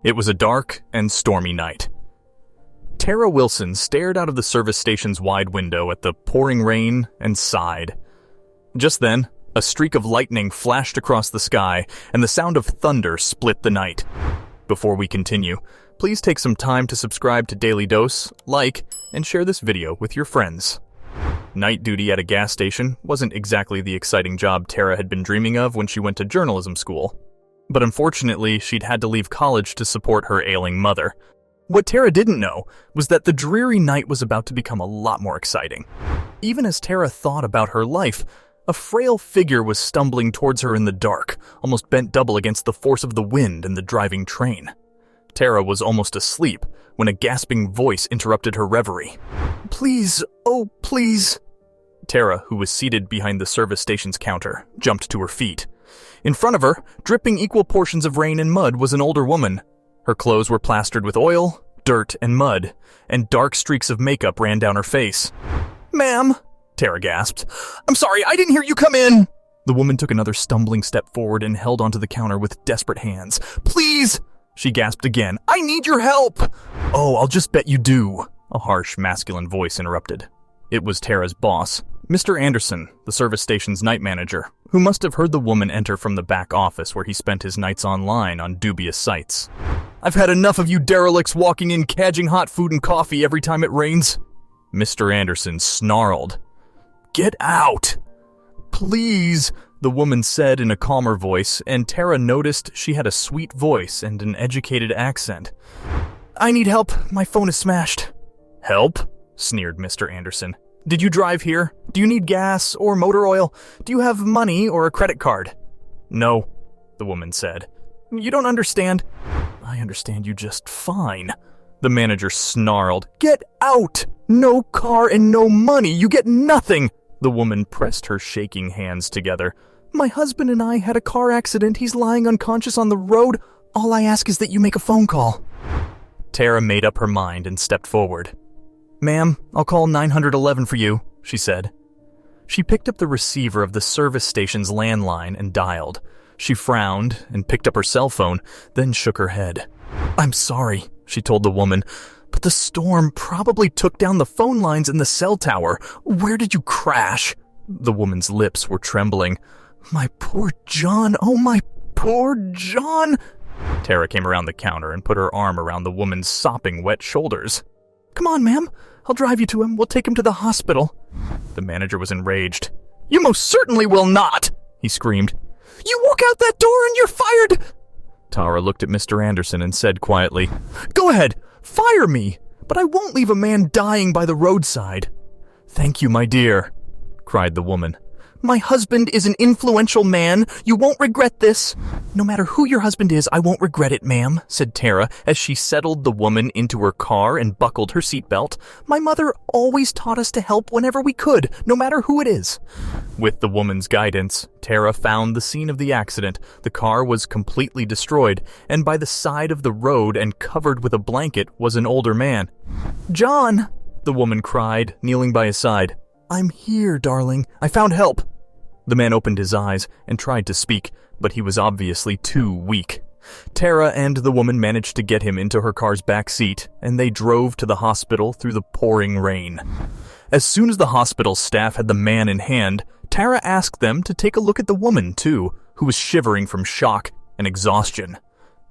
It was a dark and stormy night. Tara Wilson stared out of the service station's wide window at the pouring rain and sighed. Just then, a streak of lightning flashed across the sky, and the sound of thunder split the night. Before we continue, please take some time to subscribe to Dailydose, like, and share this video with your friends. Night duty at a gas station wasn't exactly the exciting job Tara had been dreaming of when she went to journalism school. But unfortunately, she'd had to leave college to support her ailing mother. What Tara didn't know was that the dreary night was about to become a lot more exciting. Even as Tara thought about her life, a frail figure was stumbling towards her in the dark, almost bent double against the force of the wind and the driving train. Tara was almost asleep when a gasping voice interrupted her reverie. "Please, oh please." Tara, who was seated behind the service station's counter, jumped to her feet. In front of her, dripping equal portions of rain and mud, was an older woman. Her clothes were plastered with oil, dirt, and mud, and dark streaks of makeup ran down her face. "Ma'am," Tara gasped. "I'm sorry, I didn't hear you come in." The woman took another stumbling step forward and held onto the counter with desperate hands. "Please," she gasped again. "I need your help." "Oh, I'll just bet you do," a harsh, masculine voice interrupted. It was Tara's boss, Mr. Anderson, the service station's night manager, who must have heard the woman enter from the back office where he spent his nights online on dubious sites. "I've had enough of you derelicts walking in cadging hot food and coffee every time it rains." Mr. Anderson snarled. "Get out!" "Please," the woman said in a calmer voice, and Tara noticed she had a sweet voice and an educated accent. "I need help. My phone is smashed." "Help?" sneered Mr. Anderson. "Did you drive here? Do you need gas or motor oil? Do you have money or a credit card?" "No," the woman said. "You don't understand." "I understand you just fine," the manager snarled. "Get out! No car and no money. You get nothing." The woman pressed her shaking hands together. "My husband and I had a car accident. He's lying unconscious on the road. All I ask is that you make a phone call." Tara made up her mind and stepped forward. "Ma'am, I'll call 911 for you," she said. She picked up the receiver of the service station's landline and dialed. She frowned and picked up her cell phone, then shook her head. "I'm sorry," she told the woman, "but the storm probably took down the phone lines in the cell tower. Where did you crash?" The woman's lips were trembling. "My poor John, oh my poor John." Tara came around the counter and put her arm around the woman's sopping wet shoulders. "Come on, ma'am. I'll drive you to him. We'll take him to the hospital." The manager was enraged. "You most certainly will not," he screamed. "You walk out that door and you're fired." Tara looked at Mr. Anderson and said quietly, "Go ahead, fire me, but I won't leave a man dying by the roadside." "Thank you, my dear," cried the woman. "My husband is an influential man. You won't regret this." "No matter who your husband is, I won't regret it, ma'am," said Tara as she settled the woman into her car and buckled her seatbelt. "My mother always taught us to help whenever we could, no matter who it is." With the woman's guidance, Tara found the scene of the accident. The car was completely destroyed, and by the side of the road and covered with a blanket was an older man. "John," the woman cried, kneeling by his side. "I'm here, darling. I found help." The man opened his eyes and tried to speak, but he was obviously too weak. Tara and the woman managed to get him into her car's back seat, and they drove to the hospital through the pouring rain. As soon as the hospital staff had the man in hand, Tara asked them to take a look at the woman, too, who was shivering from shock and exhaustion.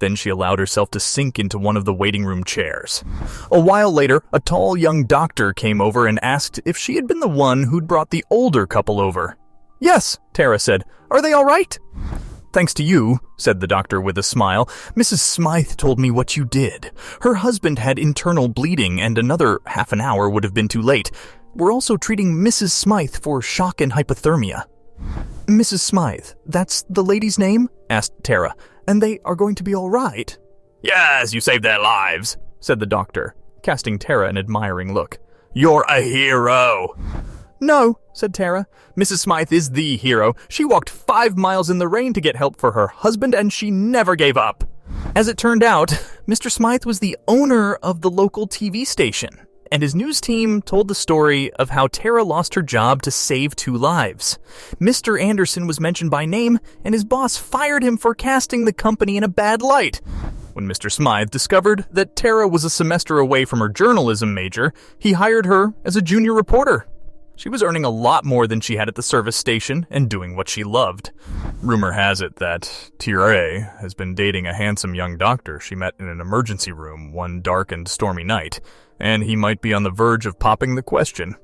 Then she allowed herself to sink into one of the waiting room chairs. A while later, a tall young doctor came over and asked if she had been the one who'd brought the older couple over. "Yes," Tara said. "Are they all right?" "Thanks to you," said the doctor with a smile. "Mrs. Smythe told me what you did. Her husband had internal bleeding and another half an hour would have been too late. We're also treating Mrs. Smythe for shock and hypothermia." "Mrs. Smythe, that's the lady's name?" asked Tara. "And they are going to be all right?" "Yes, you saved their lives," said the doctor, casting Tara an admiring look. "You're a hero." "No," said Tara. "Mrs. Smythe is the hero. She walked 5 miles in the rain to get help for her husband, and she never gave up." As it turned out, Mr. Smythe was the owner of the local TV station, and his news team told the story of how Tara lost her job to save 2 lives. Mr. Anderson was mentioned by name, and his boss fired him for casting the company in a bad light. When Mr. Smythe discovered that Tara was a semester away from her journalism major, he hired her as a junior reporter. She was earning a lot more than she had at the service station and doing what she loved. Rumor has it that Tara has been dating a handsome young doctor she met in an emergency room one dark and stormy night, and he might be on the verge of popping the question.